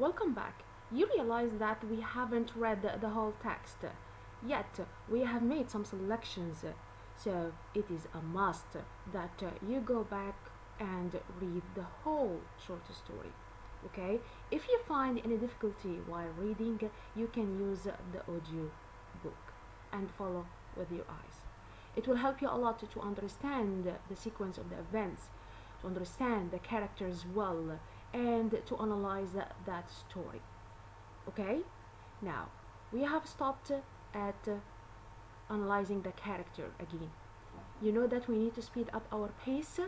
Welcome back. You realize that we haven't read the whole text yet. We have made some selections, so it is a must that you go back and read the whole short story. Okay? If you find any difficulty while reading, you can use the audio book and follow with your eyes. It will help you a lot to understand the sequence of the events, to understand the characters well, and to analyze that story. Okay? Now, we have stopped at analyzing the character again. You know that we need to speed up our pace,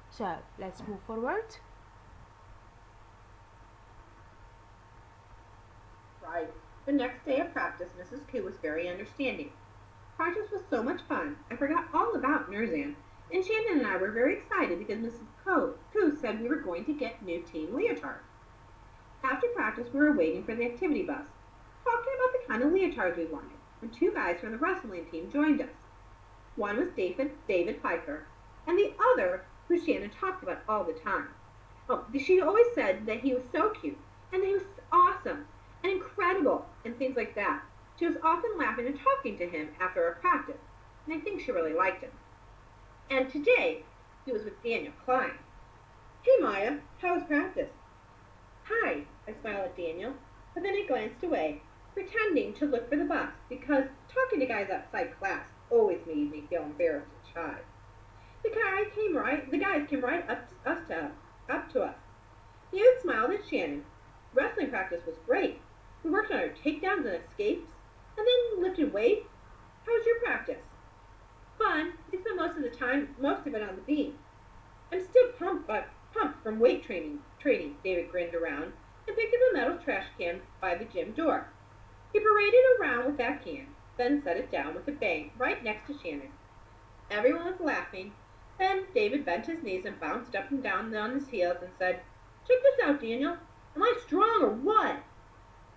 so let's move forward. Right. The next day of practice, Mrs. Koo was very understanding. Practice was so much fun, I forgot all about Nurzan, and Shannon and I were very excited because Mrs. Koo said we were going to get new team leotards. After practice, we were waiting for the activity bus, talking about the kind of leotards we wanted, when two guys from the wrestling team joined us. One was David Piker, and the other, who Shannon talked about all the time. Oh, she always said that he was so cute, and that he was awesome, and incredible, and things like that. She was often laughing and talking to him after our practice, and I think she really liked him. And today, he was with Daniel Klein. Hey Maya, how was practice? Hi, I smiled at Daniel, but then I glanced away, pretending to look for the bus because talking to guys outside class always made me feel embarrassed and shy. The guys came right up to us. David smiled at Shannon. Wrestling practice was great. We worked on our takedowns and escapes, and then lifted weights. How was your practice? Fun. We spent most of it on the beam. I'm still pumped from weight training. David grinned around and picked up a metal trash can by the gym door. He paraded around with that can, then set it down with a bang right next to Shannon. Everyone was laughing. Then David bent his knees and bounced up and down on his heels and said, Check this out, Daniel. Am I strong or what?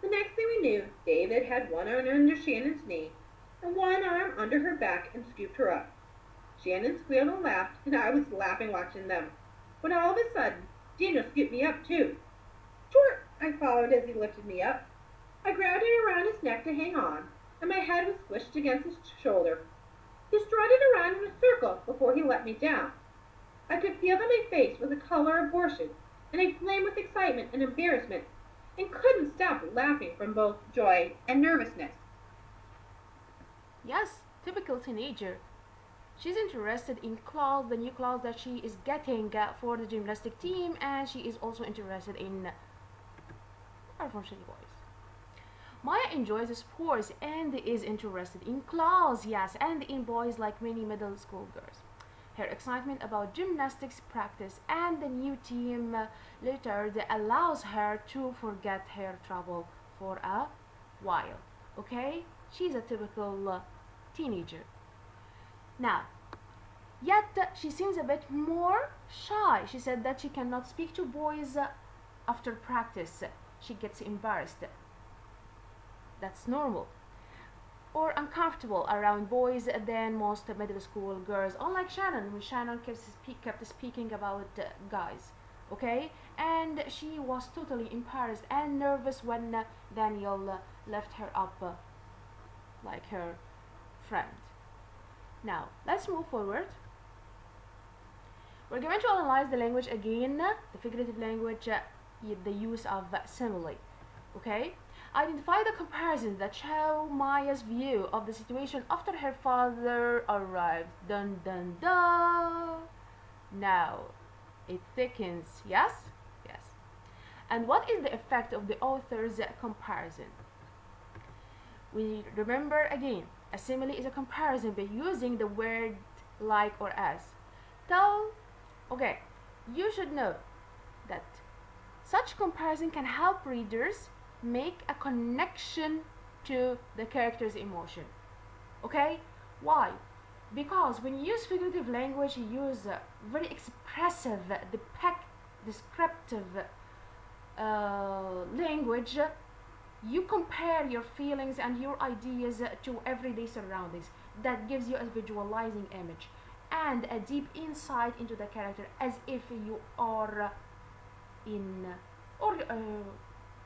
The next thing we knew, David had one arm under Shannon's knee and one arm under her back and scooped her up. Shannon squealed and laughed, and I was laughing watching them. When all of a sudden, Daniel scooped me up too. Sure, I followed as he lifted me up. I grabbed him around his neck to hang on, and my head was squished against his shoulder. He strutted around in a circle before he let me down. I could feel that my face was the color of worsted, and I flamed with excitement and embarrassment, and couldn't stop laughing from both joy and nervousness. Yes, typical teenager. She's interested in clothes, the new clothes that she is getting for the gymnastic team, and she is also interested in unfortunately boys. Maya enjoys sports and is interested in clothes, yes, and in boys like many middle school girls. Her excitement about gymnastics practice and the new team later allows her to forget her trouble for a while. Okay, she's a typical teenager. Now, yet she seems a bit more shy. She said that she cannot speak to boys after practice. She gets embarrassed. That's normal. Or uncomfortable around boys than most middle school girls. Unlike Shannon, when Shannon kept speaking about guys. Okay? And she was totally embarrassed and nervous when Daniel left her up like her friend. Now, let's move forward. We're going to analyze the language again, the figurative language, the use of simile. Okay? Identify the comparisons that show Maya's view of the situation after her father arrived. Dun dun dun. Now, it thickens, yes? Yes. And what is the effect of the author's comparison? We remember again, a simile is a comparison by using the word like or as. Okay, you should know that such comparison can help readers make a connection to the character's emotion. Okay? Why? Because when you use figurative language, you use very expressive, descriptive language. You compare your feelings and your ideas to everyday surroundings. That gives you a visualizing image and a deep insight into the character, as if you are in or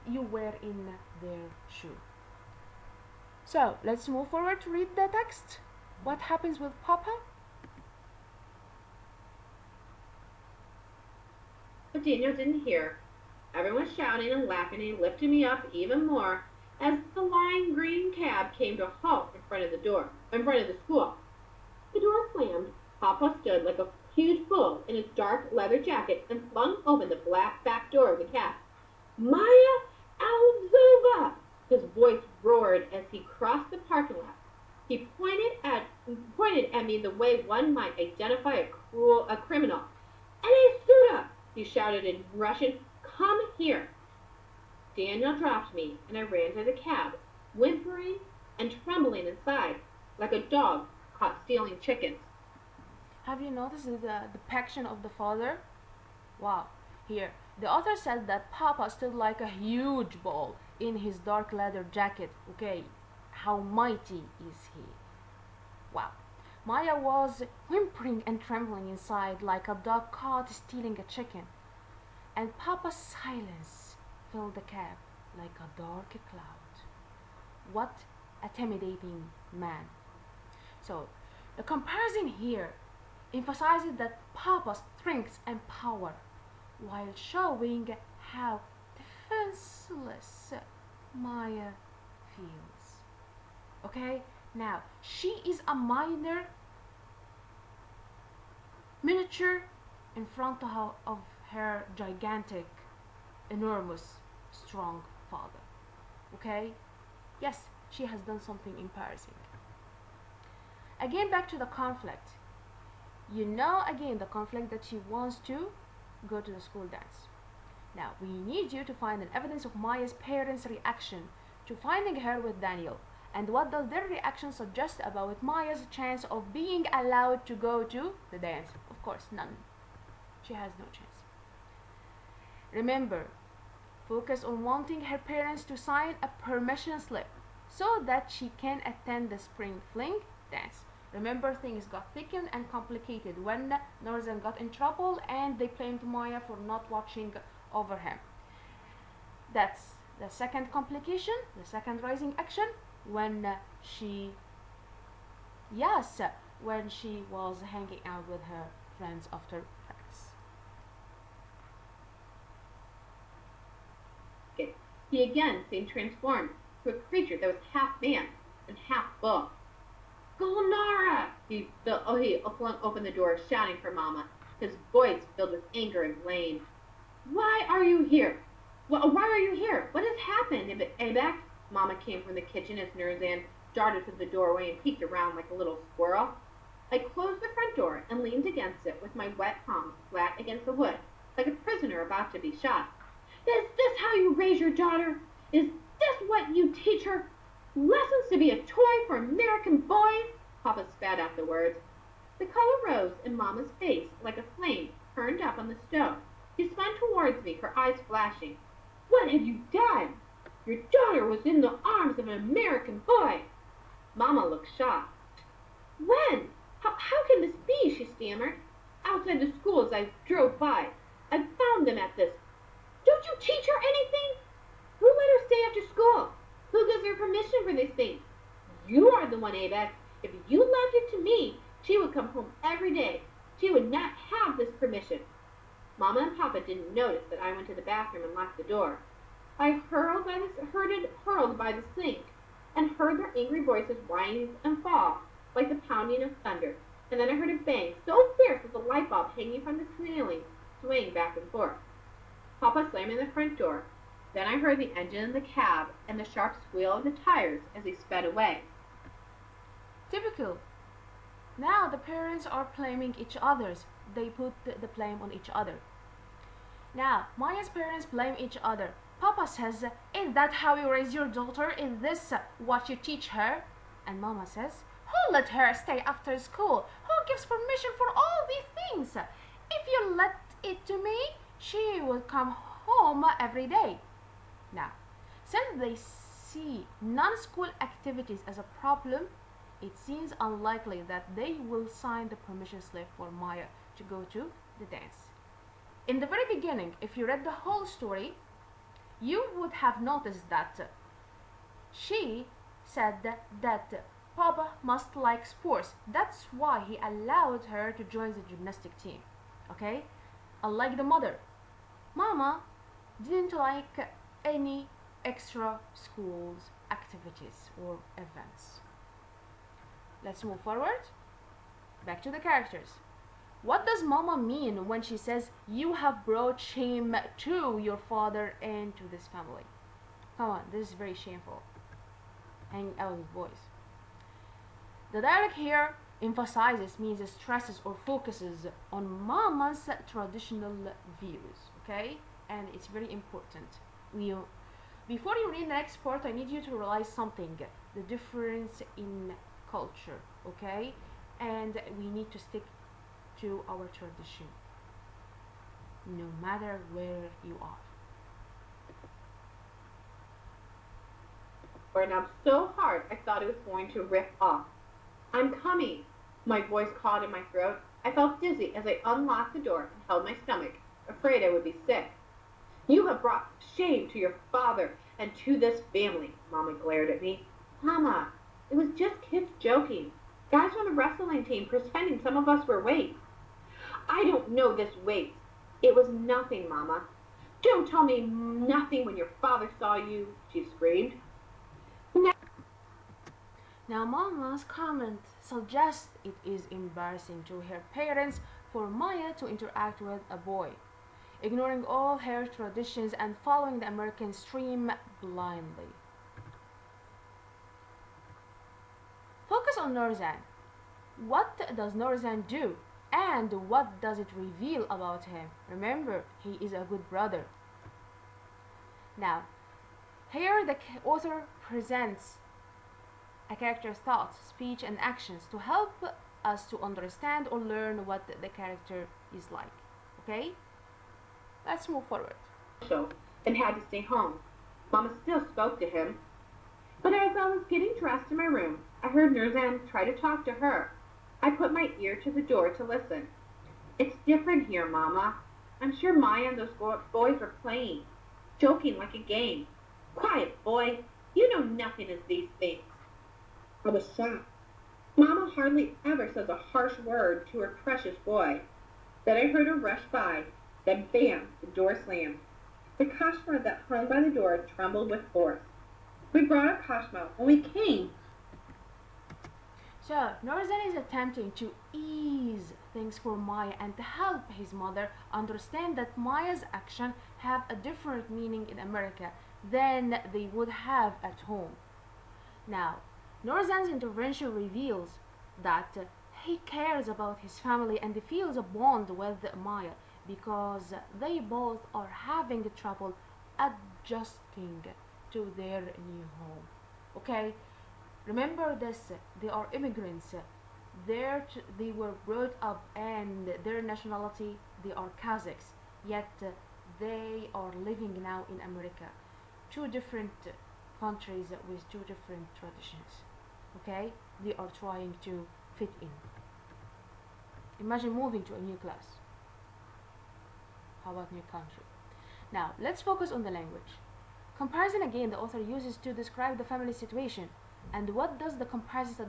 you were in their shoe. So let's move forward to read the text. What happens with Papa? But Daniel didn't hear. Everyone was shouting and laughing, and he lifted me up even more as the lime green cab came to a halt in front of the school. The door slammed. Papa stood like a huge bull in his dark leather jacket and flung open the black back door of the cab. Maya Alzova! His voice roared as he crossed the parking lot. He pointed at me the way one might identify a criminal. "Any Suda!" he shouted in Russian. "Come here!" Daniel dropped me, and I ran to the cab, whimpering and trembling inside, like a dog caught stealing chickens. Have you noticed the depiction of the father? Wow. Here, the author said that Papa stood like a huge bull in his dark leather jacket. Okay, how mighty is he? Wow. Maya was whimpering and trembling inside like a dog caught stealing a chicken. And Papa's silence filled the cab like a dark cloud. What a intimidating man. So, the comparison here emphasizes that Papa's strength and power while showing how defenseless Maya feels. Okay, now she is a miniature in front of her gigantic, enormous, strong father. Okay, yes, she has done something embarrassing. Again, back to the conflict. You know, again, the conflict that she wants to go to the school dance. Now, we need you to find an evidence of Maya's parents' reaction to finding her with Daniel. And what does their reaction suggest about Maya's chance of being allowed to go to the dance? Of course, none. She has no chance. Remember, focus on wanting her parents to sign a permission slip so that she can attend the spring fling dance. Remember, things got thickened and complicated when Northern got in trouble and they blamed Maya for not watching over him. That's the second complication, the second rising action, when she was hanging out with her friends after practice. He again seemed transformed to a creature that was half man and half bull. "Gulnara!" He flung open the door, shouting for Mama, his voice filled with anger and blame. "Why are you here? Why are you here? What has happened, Abek?" Mama came from the kitchen as Nurzan darted through the doorway and peeked around like a little squirrel. I closed the front door and leaned against it with my wet palms flat against the wood, like a prisoner about to be shot. "Is this how you raise your daughter? Is this what you teach her? Lessons to be a toy for American boys?" Papa spat out the words. The color rose in Mama's face like a flame turned up on the stove. She spun towards me, her eyes flashing. "What have you done? Your daughter was in the arms of an American boy." Mama looked shocked. "When? How can this be?" she stammered. "Outside the school as I drove by. I found them at this. Don't you teach her anything? Who let her stay after school? Who gives her permission for these things? You are the one, Abek. If you left it to me, she would come home every day. She would not have this permission." Mama and Papa didn't notice that I went to the bathroom and locked the door. I heard it hurled by the sink and heard their angry voices rise and fall like the pounding of thunder. And then I heard a bang so fierce that the light bulb hanging from the ceiling swaying back and forth. Papa slamming the front door. Then I heard the engine of the cab and the sharp squeal of the tires as he sped away. Typical. Now the parents are blaming each other's. They put the blame on each other. Now, Maya's parents blame each other. Papa says, "Is that how you raise your daughter? Is this what you teach her?" And Mama says, "Who let her stay after school? Who gives permission for all these things? If you let it to me, she will come home every day." Now, since they see non-school activities as a problem, it seems unlikely that they will sign the permission slip for Maya to go to the dance. In the very beginning, if you read the whole story, you would have noticed that she said that Papa must like sports. That's why he allowed her to join the gymnastic team. Okay? Unlike the mother, Mama didn't like any extra schools activities or events. Let's move forward. Back to the characters. What does Mama mean when she says you have brought shame to your father and to this family? Come on, this is very shameful. Hang out with voice. The dialogue here emphasizes, means stresses or focuses on Mama's traditional views, okay? And it's very important. Before you read the next part, I need you to realize something, the difference in culture, okay? And we need to stick to our tradition, no matter where you are. Burned up so hard I thought it was going to rip off. I'm coming, my voice caught in my throat. I felt dizzy as I unlocked the door and held my stomach, afraid I would be sick. You have brought shame to your father and to this family, Mama glared at me. Mama, it was just kids joking. Guys on the wrestling team pretending some of us were weights. I don't know this weight. It was nothing, Mama. Don't tell me nothing when your father saw you, she screamed. Now, Mama's comment suggests it is embarrassing to her parents for Maya to interact with a boy, ignoring all her traditions and following the American stream blindly. Focus on Norzan. What does Norzan do? And what does it reveal about him? Remember, he is a good brother. Now, here the author presents a character's thoughts, speech, and actions to help us to understand or learn what the character is like. Okay? Let's move forward. And had to stay home. Mama still spoke to him. But as I was getting dressed in my room, I heard Nurzan try to talk to her. I put my ear to the door to listen. It's different here, Mama. I'm sure Maya and those boys were playing, joking like a game. Quiet, boy. You know nothing of these things. I was shocked. Mama hardly ever says a harsh word to her precious boy. Then I heard her rush by. Then bam, the door slammed. The kashma that hung by the door trembled with force. We brought our kashma when we came. So, Norzan is attempting to ease things for Maya and to help his mother understand that Maya's actions have a different meaning in America than they would have at home. Now, Norzan's intervention reveals that he cares about his family and feels a bond with Maya because they both are having trouble adjusting to their new home. Okay? Remember this, they are immigrants. They were brought up and their nationality, they are Kazakhs, yet they are living now in America. Two different countries with two different traditions. Okay? They are trying to fit in. Imagine moving to a new class. How about new country? Now, let's focus on the language. Comparison again the author uses to describe the family situation. And what does the comparison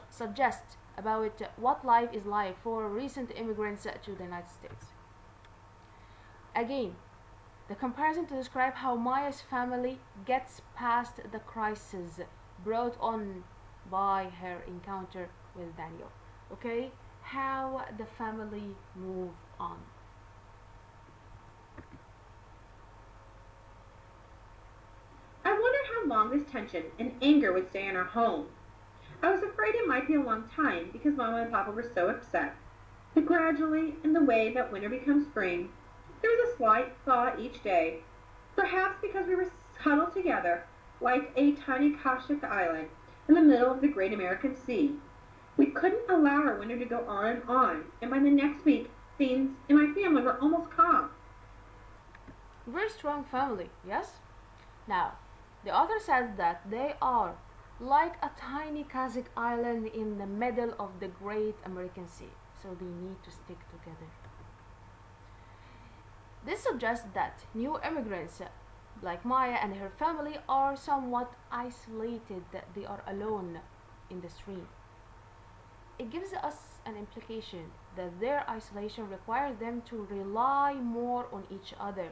suggest about what life is like for recent immigrants to the United States? Again, the comparison to describe how Maya's family gets past the crisis brought on by her encounter with Daniel. Okay? How the family move on. I wondered how long this tension and anger would stay in our home. I was afraid it might be a long time because Mama and Papa were so upset. But gradually, in the way that winter becomes spring, there was a slight thaw each day, perhaps because we were huddled together like a tiny Kashuk island in the middle of the great American Sea. We couldn't allow our winter to go on, and by the next week, things in my family were almost calm. Very strong family, yes? Now, the author says that they are like a tiny Kazakh island in the middle of the great American Sea, so they need to stick together. This suggests that new immigrants like Maya and her family, are somewhat isolated. They are alone in the stream. It gives us an implication that their isolation requires them to rely more on each other,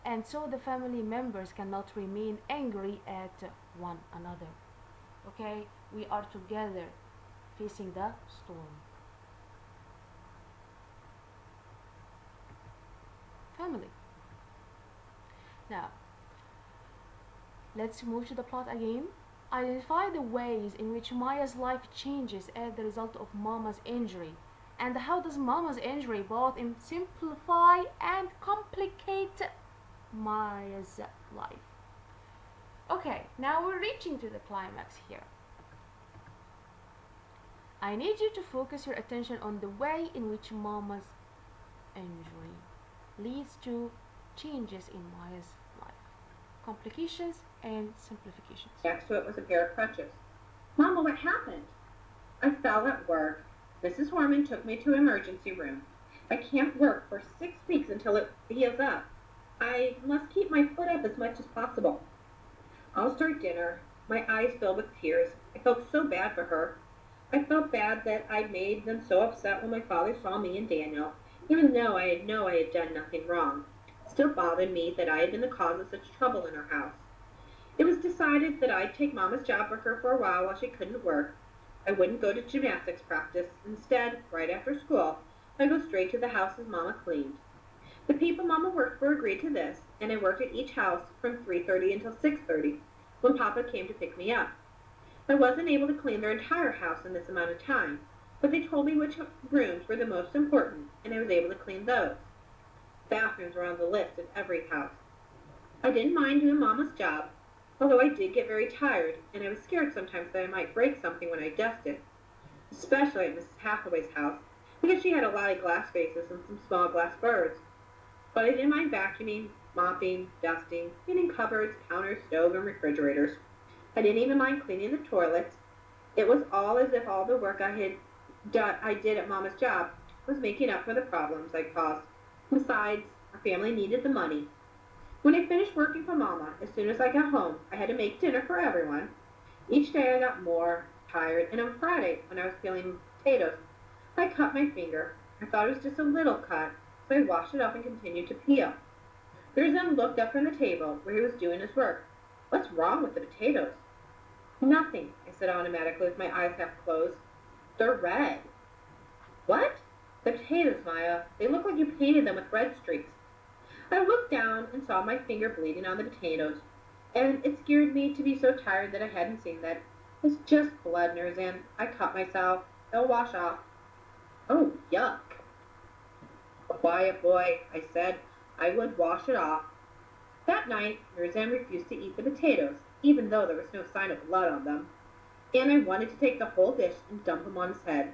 and so the family members cannot remain angry at one another. Okay, we are together facing the storm. Family. Now, let's move to the plot again. Identify the ways in which Maya's life changes as the result of Mama's injury, and how does Mama's injury both simplify and complicate Maya's life. Okay, now we're reaching to the climax here. I need you to focus your attention on the way in which Mama's injury leads to changes in Maya's life, complications and simplifications. Next to it was a pair of crutches. Mama, what happened? I fell at work. Mrs. Horman took me to emergency room. I can't work for 6 weeks until it heals up. I must keep my foot up as much as possible. I'll start dinner. My eyes filled with tears. I felt so bad for her. I felt bad that I made them so upset when my father saw me and Daniel, even though I know I had done nothing wrong. It still bothered me that I had been the cause of such trouble in our house. It was decided that I'd take Mama's job for her for a while she couldn't work. I wouldn't go to gymnastics practice. Instead, right after school, I'd go straight to the houses Mama cleaned. The people Mama worked for agreed to this, and I worked at each house from 3:30 until 6:30, when Papa came to pick me up. I wasn't able to clean their entire house in this amount of time, but they told me which rooms were the most important, and I was able to clean those. Bathrooms were on the list at every house. I didn't mind doing Mama's job, although I did get very tired, and I was scared sometimes that I might break something when I dusted, especially at Mrs. Hathaway's house, because she had a lot of glass vases and some small glass birds. But I didn't mind vacuuming, mopping, dusting, cleaning cupboards, counters, stove, and refrigerators. I didn't even mind cleaning the toilets. It was all as if all the work I did at Mama's job was making up for the problems I caused. Besides, our family needed the money. When I finished working for Mama, as soon as I got home, I had to make dinner for everyone. Each day I got more tired, and on Friday, when I was peeling potatoes, I cut my finger. I thought it was just a little cut, so I washed it off and continued to peel. Thurston looked up from the table where he was doing his work. What's wrong with the potatoes? Nothing, I said automatically with my eyes half closed. They're red. What? The potatoes, Maya. They look like you painted them with red streaks. I looked down and saw my finger bleeding on the potatoes, and it scared me to be so tired that I hadn't seen that. It's just blood, Nurzan. I cut myself. They'll wash off. Oh, yuck. Quiet, boy, I said. I would wash it off. That night, Nurzan refused to eat the potatoes, even though there was no sign of blood on them, and I wanted to take the whole dish and dump them on his head.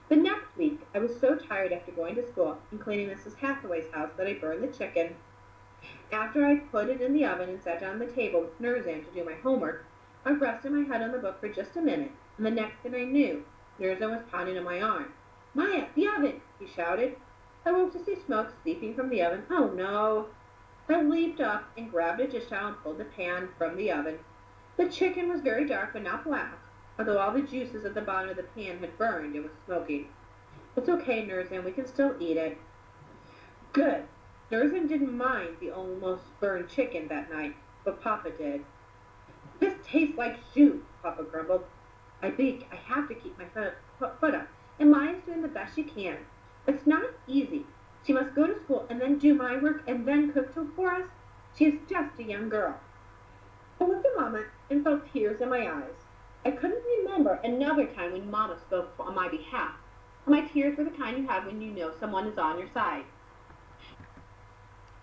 The next week, I was so tired after going to school and cleaning Mrs. Hathaway's house that I burned the chicken. After I put it in the oven and sat down at the table with Nurzan to do my homework, I rested my head on the book for just a minute, and the next thing I knew, Nurzan was pounding on my arm. Maya, the oven! He shouted. I woke to see smoke steeping from the oven. Oh no! I leaped up and grabbed a dish towel and pulled the pan from the oven. The chicken was very dark but not black, although all the juices at the bottom of the pan had burned and was smoking. It's okay, Nurzan, we can still eat it. Good. Nurzan didn't mind the almost burned chicken that night, but Papa did. This tastes like soup, Papa grumbled. I have to keep my foot up, and Maya's doing the best she can. It's not easy. She must go to school and then do my work and then cook for us. She is just a young girl. I looked at Mama and felt tears in my eyes. I couldn't remember another time when Mama spoke on my behalf. My tears were the kind you have when you know someone is on your side.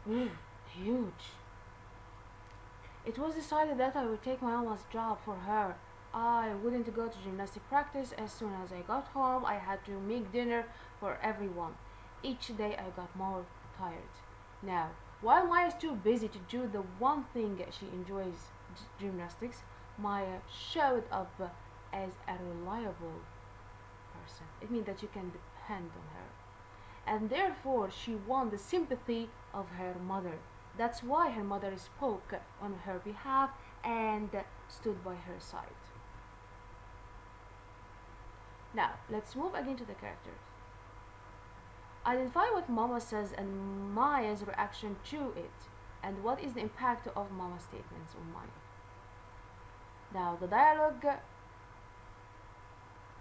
Ooh, huge. It was decided that I would take my mama's job for her. I wouldn't go to gymnastic practice. As soon as I got home, I had to make dinner for everyone. Each day I got more tired. Now, while Maya is too busy to do the one thing she enjoys, gymnastics, Maya showed up as a reliable person. It means that you can depend on her. And therefore, she won the sympathy of her mother. That's why her mother spoke on her behalf and stood by her side. Now, let's move again to the characters. Identify what Mama says and Maya's reaction to it, and what is the impact of Mama's statements on Maya. Now, the dialogue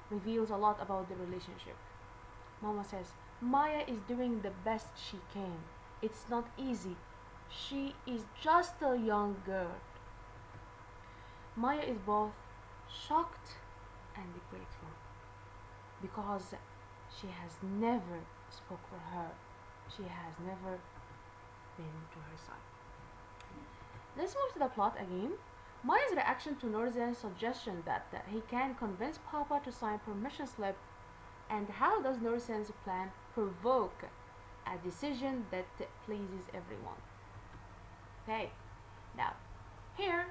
reveals a lot about the relationship. Mama says, Maya is doing the best she can. It's not easy. She is just a young girl. Maya is both shocked and grateful because she has never spoke for her. She has never been to her side. Let's move to the plot again. Maya's reaction to Nurzen's suggestion that he can convince Papa to sign permission slip, and how does Nurzen's plan provoke a decision that pleases everyone. Okay, now here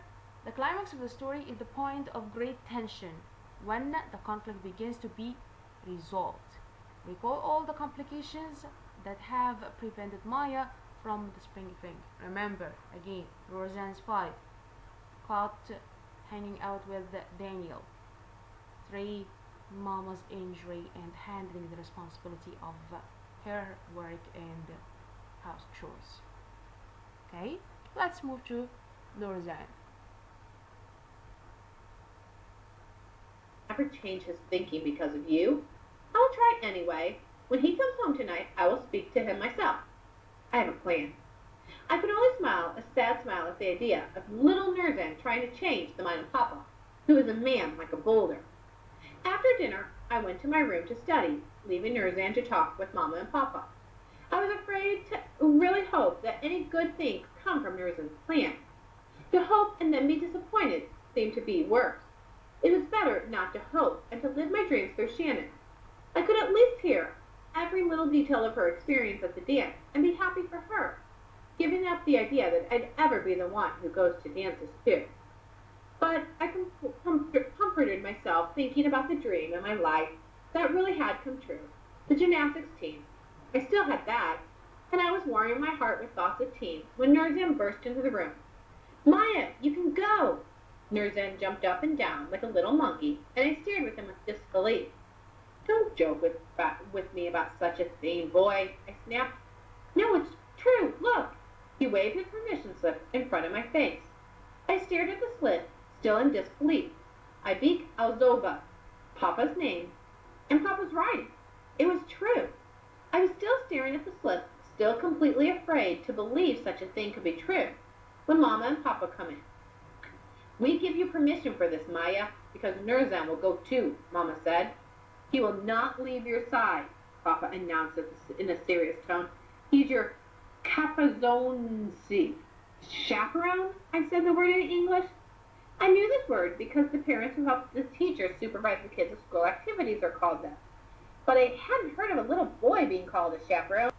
the climax of the story is the point of great tension when the conflict begins to be resolved. Recall all the complications that have prevented Maya from the spring fling. Remember again, Roseanne's 5, caught hanging out with Daniel. 3, Mama's injury and handling the responsibility of her work and house chores. Okay, let's move to Roseanne. Never change his thinking because of you. I'll try anyway. When he comes home tonight, I will speak to him myself. I have a plan. I could only smile a sad smile at the idea of little Nurzan trying to change the mind of Papa, who is a man like a boulder. After dinner, I went to my room to study, leaving Nurzan to talk with Mama and Papa. I was afraid to really hope that any good things come from Nurzan's plan. To hope and then be disappointed seemed to be worse. It was better not to hope and to live my dreams through Shannon. I could at least hear every little detail of her experience at the dance and be happy for her, giving up the idea that I'd ever be the one who goes to dances too. But I comforted myself thinking about the dream in my life that really had come true, the gymnastics team. I still had that, and I was warming my heart with thoughts of team when Nurzan burst into the room. Maya, you can go! Nurzan jumped up and down like a little monkey, and I stared with him with disbelief. Don't joke with me about such a thing, boy, I snapped. No, it's true, look! He waved his permission slip in front of my face. I stared at the slip, still in disbelief. Ibik Alzova, Papa's name, and Papa's writing. It was true. I was still staring at the slip, still completely afraid to believe such a thing could be true, when Mama and Papa come in. We give you permission for this, Maya, because Nurzan will go too, Mama said. He will not leave your side, Papa announced in a serious tone. He's your capazonzi. Chaperone? I said the word in English. I knew this word because the parents who help the teachers supervise the kids' school activities are called that. But I hadn't heard of a little boy being called a chaperone.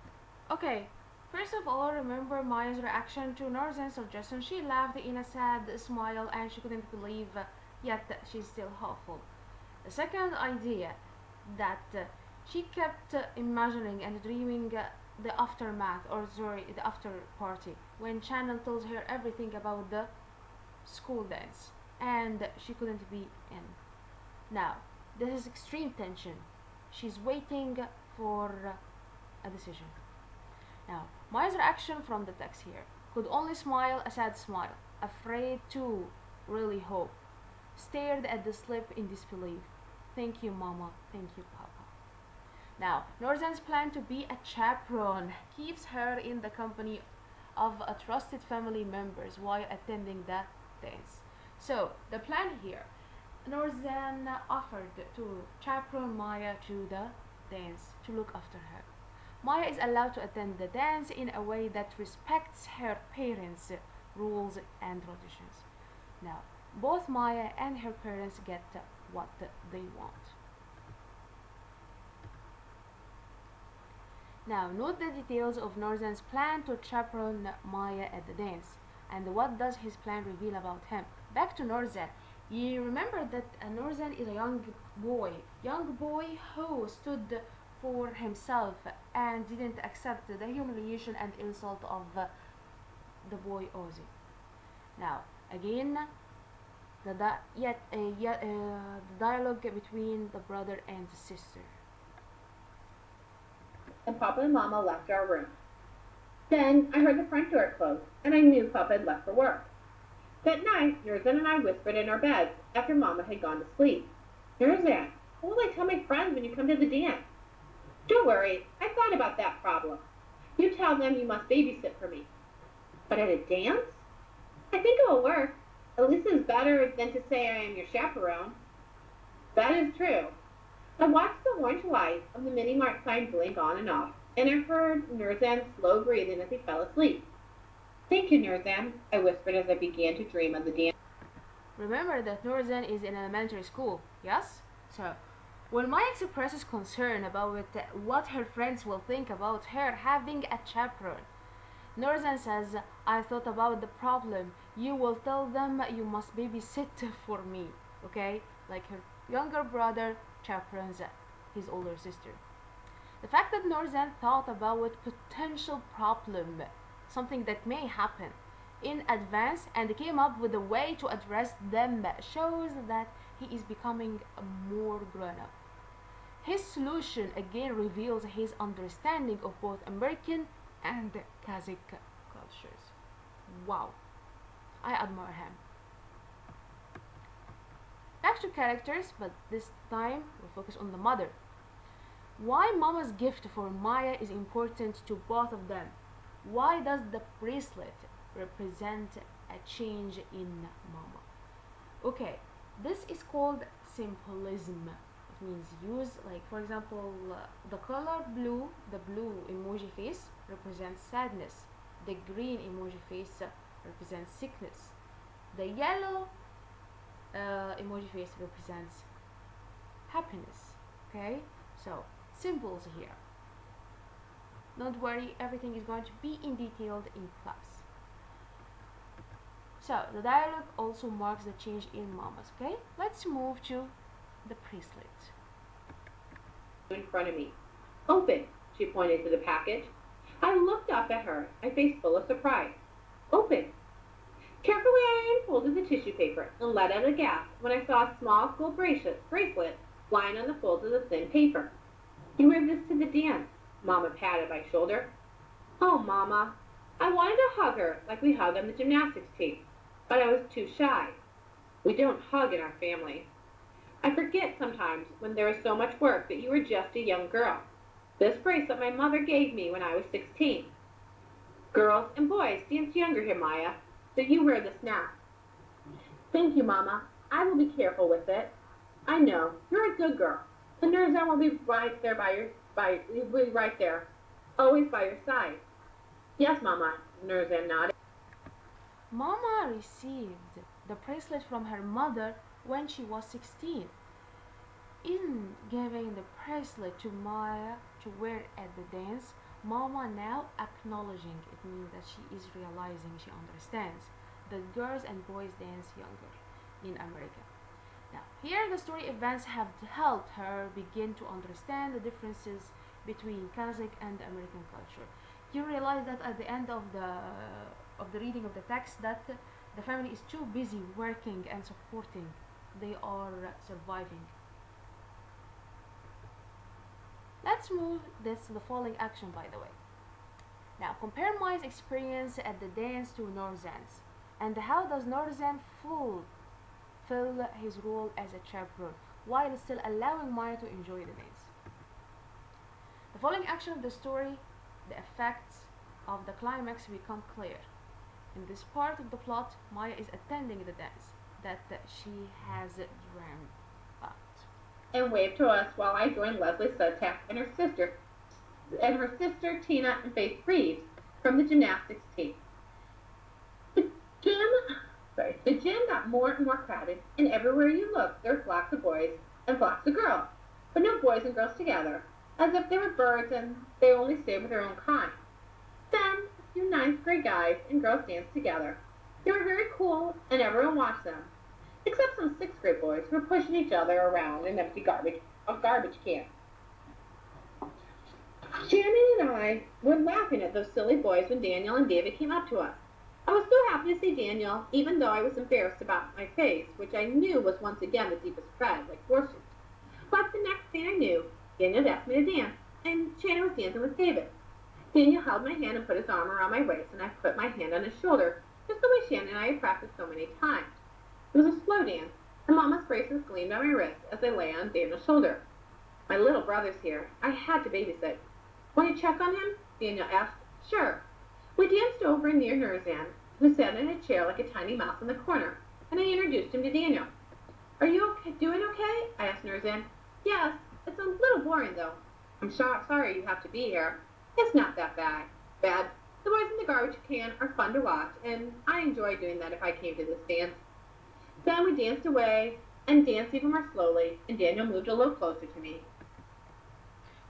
Okay, first of all, remember Maya's reaction to Nurzan's suggestion. She laughed in a sad smile and she couldn't believe yet she's still hopeful. The second idea that she kept imagining and dreaming the aftermath, or sorry, the after party, when Shannon told her everything about the school dance and she couldn't be in. Now, this is extreme tension. She's waiting for a decision. Now, Maya's reaction from the text here could only smile a sad smile, afraid to really hope, stared at the slip in disbelief. Thank you, Mama. Thank you, Papa. Now, Nurzan's plan to be a chaperone keeps her in the company of a trusted family members while attending the dance. So, the plan here, Nurzan offered to chaperone Maya to the dance to look after her. Maya is allowed to attend the dance in a way that respects her parents' rules and traditions. Now, both Maya and her parents get what they want. Now, note the details of Nurzan's plan to chaperone Maya at the dance, and what does his plan reveal about him. Back to Nurzan. You remember that Nurzan is a young boy who stood for himself and didn't accept the humiliation and insult of the boy Ozzy. Now, again, the dialogue between the brother and the sister. And Papa and Mama left our room. Then I heard the front door close, and I knew Papa had left for work. That night, Nurzan and I whispered in our beds after Mama had gone to sleep. Nurzan, what will I tell my friends when you come to the dance? Don't worry, I thought about that problem. You tell them you must babysit for me. But at a dance? I think it will work. At least it's better than to say I am your chaperone. That is true. I watched the orange light of the mini mart sign blink on and off, and I heard Nurzan's slow breathing as he fell asleep. Thank you, Nurzan, I whispered as I began to dream of the dance. Remember that Nurzan is in elementary school, yes? So, when Maya expresses concern about what her friends will think about her having a chaperone, Nurzan says, I thought about the problem. You will tell them you must babysit for me, okay? Like her younger brother chaperones his older sister. The fact that Nurzan thought about potential problem, something that may happen, in advance and came up with a way to address them shows that he is becoming more grown up. His solution again reveals his understanding of both American and Kazakh cultures. Wow, I admire him. Back to characters, but this time we'll focus on the mother. Why Mama's gift for Maya is important to both of them. Why does the bracelet represent a change in Mama? Okay, this is called symbolism. It means use, like for example, the color blue, the blue emoji face represents sadness. The green emoji face represents sickness. The yellow emoji face represents happiness. Okay, so symbols here. Don't worry, everything is going to be in detailed in class. So the dialogue also marks the change in Mamas. Okay, let's move to the bracelet. In front of me. Open, she pointed to the package. I looked up at her, my face full of surprise. Open. Carefully I unfolded the tissue paper and let out a gasp when I saw a small gold bracelet lying on the folds of the thin paper. You wear this to the dance. Mama patted my shoulder. Oh, Mama. I wanted to hug her like we hug on the gymnastics team, but I was too shy. We don't hug in our family. I forget sometimes when there is so much work that you were just a young girl. This bracelet my mother gave me when I was 16. Girls and boys dance younger here, Maya, so you wear this now. Thank you, Mama. I will be careful with it. I know. You're a good girl. The Nurzan will be right there right there, always by your side. Yes, Mama, Nurzan nodded. Mama received the bracelet from her mother when she was 16. In giving the bracelet to Maya to wear at the dance, Mama now acknowledging it means that she is realizing, she understands that girls and boys dance younger in America. Now, here the story events have helped her begin to understand the differences between Kazakh and American culture. You realize that at the end of the reading of the text that the family is too busy working and supporting. They are surviving. Let's move this to the following action, by the way. Now, compare Maya's experience at the dance to Nurzan's, and how does Nurzan fulfill his role as a chaperone while still allowing Maya to enjoy the dance. The following action of the story, the effects of the climax become clear. In this part of the plot, Maya is attending the dance that she has dreamed about. And waved to us while I joined Leslie Sutak and her sister Tina and Faith Reeves from the gymnastics team. The gym got more and more crowded, and everywhere you looked, there were flocks of boys and flocks of girls, but no boys and girls together, as if they were birds and they only stayed with their own kind. Then a few ninth grade guys and girls danced together. They were very cool, and everyone watched them, except some sixth grade boys who were pushing each other around an empty garbage can. Shannon and I were laughing at those silly boys when Daniel and David came up to us. I was so happy to see Daniel, even though I was embarrassed about my face, which I knew was once again the deepest red, like forceps. But the next thing I knew, Daniel asked me to dance, and Shannon was dancing with David. Daniel held my hand and put his arm around my waist, and I put my hand on his shoulder, just the way Shannon and I had practiced so many times. It was a slow dance, and Mama's braces gleamed on my wrist as I lay on Daniel's shoulder. My little brother's here. I had to babysit. Want to check on him? Daniel asked. Sure. We danced over near Nurzan, who sat in a chair like a tiny mouse in the corner, and I introduced him to Daniel. Are you doing okay? I asked Nurzan. Yes, it's a little boring though. I'm sorry you have to be here. It's not that bad. The boys in the garbage can are fun to watch, and I enjoy doing that if I came to this dance. Then we danced away and danced even more slowly, and Daniel moved a little closer to me.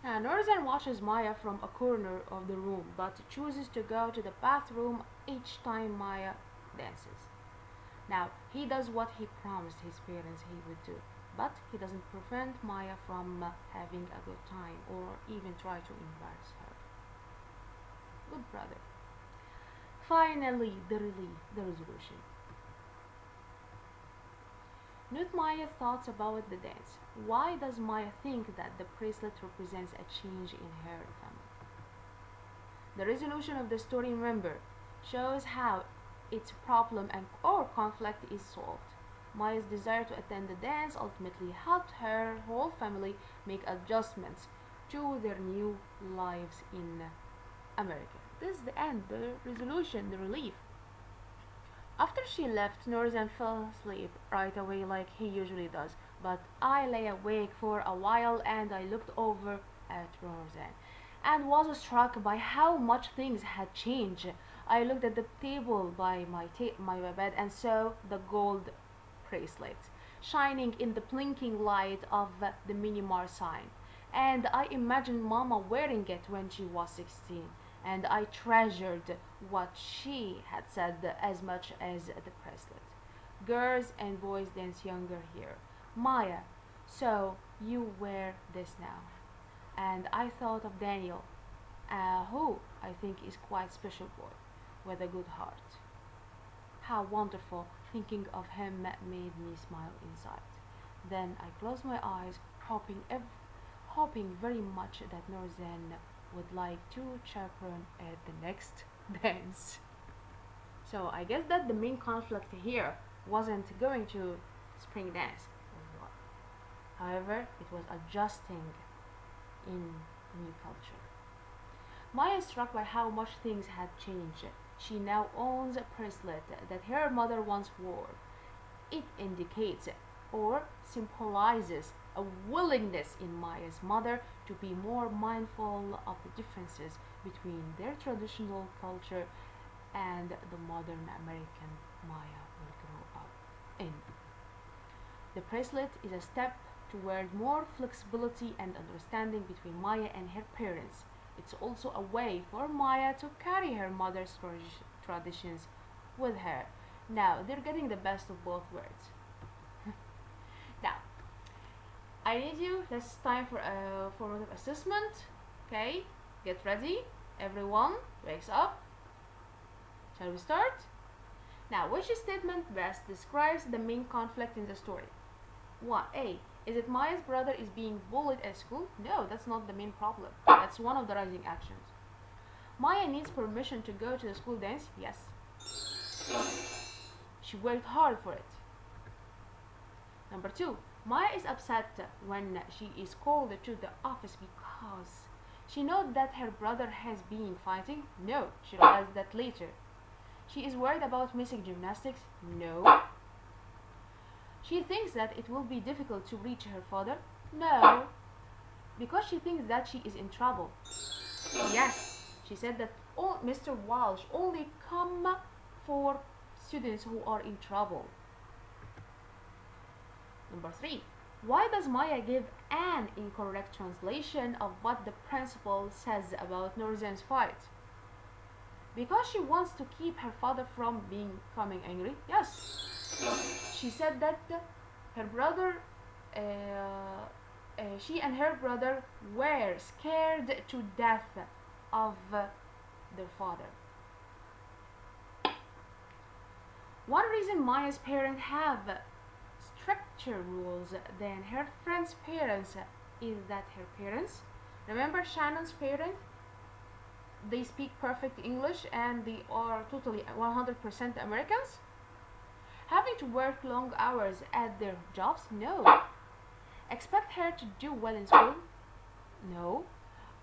Now, Norzan watches Maya from a corner of the room, but chooses to go to the bathroom each time Maya dances. Now, he does what he promised his parents he would do, but he doesn't prevent Maya from having a good time or even try to embarrass her. Good brother. Finally, the relief, the resolution. Note Maya's thoughts about the dance. Why does Maya think that the bracelet represents a change in her family? The resolution of the story, remember, shows how its problem and or conflict is solved. Maya's desire to attend the dance ultimately helped her whole family make adjustments to their new lives in America. This is the end, the resolution, the relief. After she left, Norzan fell asleep right away like he usually does, but I lay awake for a while and I looked over at Norzan and was struck by how much things had changed. I looked at the table by my bed and saw the gold bracelet shining in the blinking light of the Minimar sign, and I imagined Mama wearing it when she was 16, and I treasured what she had said as much as the bracelet. Girls and boys dance younger here. Maya, so you wear this now. And I thought of Daniel, who I think is quite special boy with a good heart. How wonderful, thinking of him made me smile inside. Then I closed my eyes, hoping very much that Norzan would like to chaperone at the next dance. So I guess that the main conflict here wasn't going to spring dance. However, it was adjusting in new culture. Maya is struck by how much things had changed. She now owns a bracelet that her mother once wore. It indicates or symbolizes a willingness in Maya's mother to be more mindful of the differences between their traditional culture and the modern American Maya will grow up in. The bracelet is a step toward more flexibility and understanding between Maya and her parents. It's also a way for Maya to carry her mother's traditions with her. Now, they're getting the best of both worlds. Now, I need you, it's time for a formative assessment. Okay, get ready. Everyone wakes up. Shall we start? Now, which statement best describes the main conflict in the story? 1. A. Is it Maya's brother is being bullied at school? No, that's not the main problem. That's one of the rising actions. Maya needs permission to go to the school dance? Yes. She worked hard for it. Number 2. Maya is upset when she is called to the office because she knows that her brother has been fighting? No, she realized that later. She is worried about missing gymnastics? No. She thinks that it will be difficult to reach her father? No. Because she thinks that she is in trouble? Yes. She said that Mr. Walsh only come for students who are in trouble. Number 3. Why does Maya give an incorrect translation of what the principal says about Norzan's fight? Because she wants to keep her father from becoming angry? Yes. She said that her brother, she and her brother were scared to death of their father. One reason Maya's parents have stricter rules than her friends' parents is that her parents, remember Shannon's parents, they speak perfect English and they are totally 100% Americans. Having to work long hours at their jobs? No. Expect her to do well in school? No.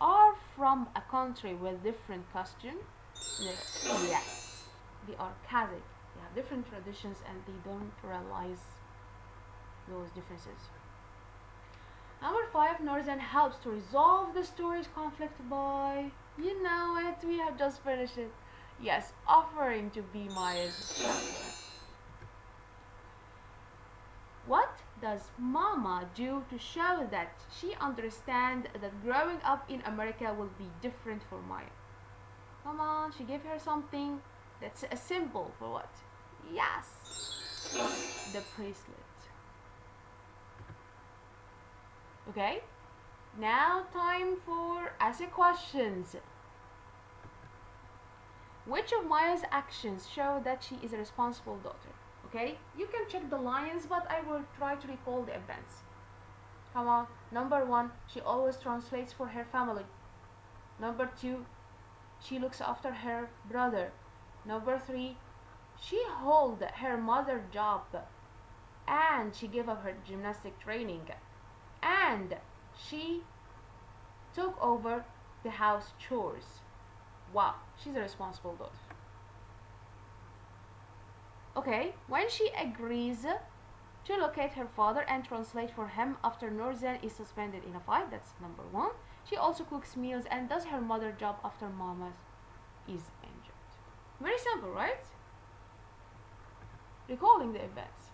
Are from a country with different costume? No. Yes. They are Kazakh. They have different traditions and they don't realize those differences. Number 5, Northern helps to resolve the story's conflict by, you know it, we have just finished it. Yes, offering to be Maya's chaperone. What does Mama do to show that she understands that growing up in America will be different for Maya? Come on, she gave her something that's a symbol for what? Yes, the bracelet. Okay, now time for Ask Questions. Which of Maya's actions show that she is a responsible daughter? Okay, you can check the lines, but I will try to recall the events. Come on. Number 1, she always translates for her family. Number 2, she looks after her brother. Number 3, she hold her mother job and she gave up her gymnastic training and she took over the house chores. Wow, she's a responsible daughter. Okay, when she agrees to locate her father and translate for him after Northern is suspended in a fight, that's number 1. She also cooks meals and does her mother job after Mama is injured. Very simple, right? Recalling the events.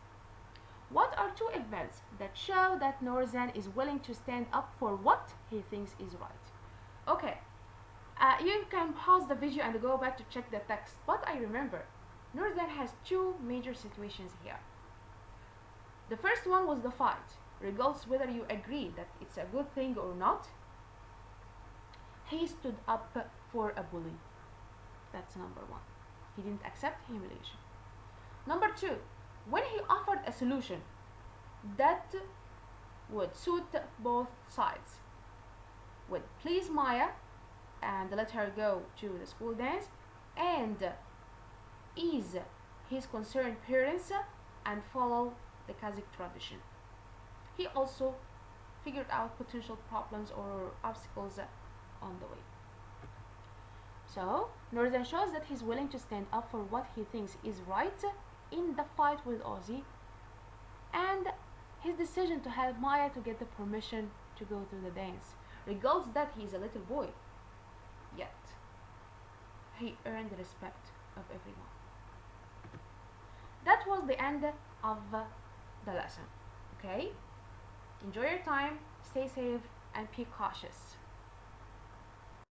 What are 2 events that show that Northern is willing to stand up for what he thinks is right? Okay, you can pause the video and go back to check the text, but I remember Northern has 2 major situations here. The first one was the fight. Regardless whether you agree that it's a good thing or not, he stood up for a bully. That's number 1. He didn't accept humiliation. Number 2, when he offered a solution that would suit both sides, would please Maya and let her go to the school dance and ease his concerned parents and follow the Kazakh tradition. He also figured out potential problems or obstacles on the way. So, Northern shows that he's willing to stand up for what he thinks is right in the fight with Ozzy, and his decision to help Maya to get the permission to go to the dance, regardless that he's a little boy. Yet, he earned the respect of everyone. That was the end of the lesson. Okay? Enjoy your time, stay safe, and be cautious.